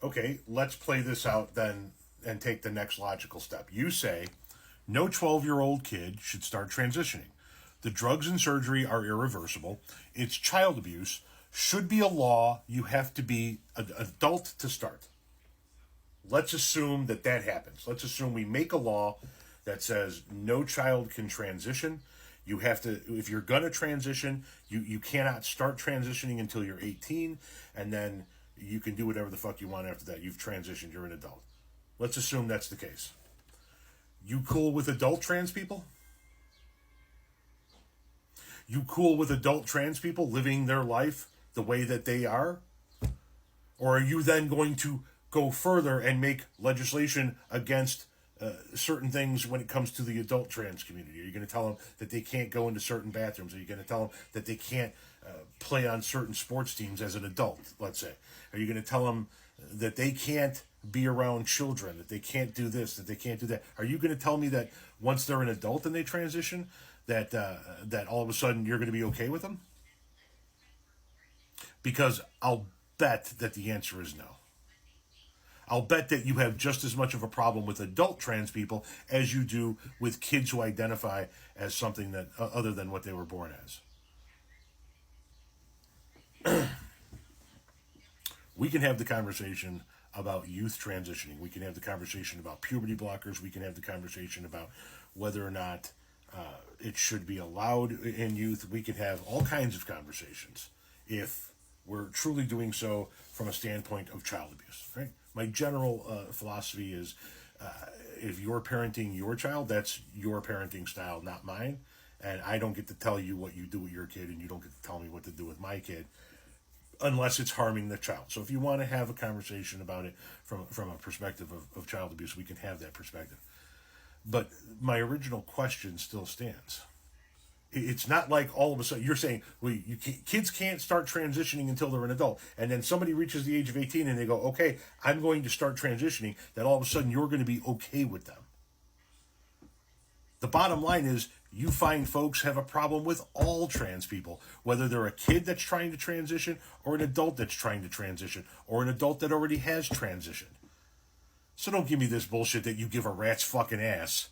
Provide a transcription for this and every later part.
Okay, let's play this out then and take the next logical step. You say no 12-year-old kid should start transitioning. The drugs and surgery are irreversible. It's child abuse. Should be a law. You have to be an adult to start. Let's assume that happens. Let's assume we make a law that says no child can transition. You have to, if you're going to transition, you cannot start transitioning until you're 18, and then you can do whatever the fuck you want after that. You've transitioned, you're an adult. Let's assume that's the case. You cool with adult trans people? You cool with adult trans people living their life the way that they are? Or are you then going to go further and make legislation against certain things when it comes to the adult trans community? Are you going to tell them that they can't go into certain bathrooms? Are you going to tell them that they can't play on certain sports teams as an adult, let's say? Are you going to tell them that they can't be around children, that they can't do this, that they can't do that? Are you going to tell me that once they're an adult and they transition, that that all of a sudden you're going to be okay with them? Because I'll bet that the answer is no. I'll bet that you have just as much of a problem with adult trans people as you do with kids who identify as something that other than what they were born as. We can have the conversation about youth transitioning. We can have the conversation about puberty blockers. We can have the conversation about whether or not it should be allowed in youth. We can have all kinds of conversations if we're truly doing so from a standpoint of child abuse, right? My general philosophy is if you're parenting your child, that's your parenting style, not mine. And I don't get to tell you what you do with your kid, and you don't get to tell me what to do with my kid unless it's harming the child. So if you want to have a conversation about it from a perspective of child abuse, we can have that perspective. But my original question still stands. It's not like all of a sudden you're saying, well, kids can't start transitioning until they're an adult. And then somebody reaches the age of 18 and they go, okay, I'm going to start transitioning. That all of a sudden you're going to be okay with them. The bottom line is you find folks have a problem with all trans people, whether they're a kid that's trying to transition or an adult that's trying to transition or an adult that already has transitioned. So don't give me this bullshit that you give a rat's fucking ass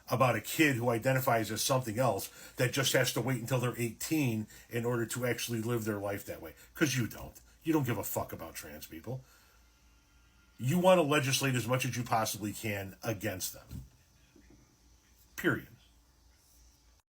about a kid who identifies as something else that just has to wait until they're 18 in order to actually live their life that way. Because you don't. You don't give a fuck about trans people. You want to legislate as much as you possibly can against them. Period.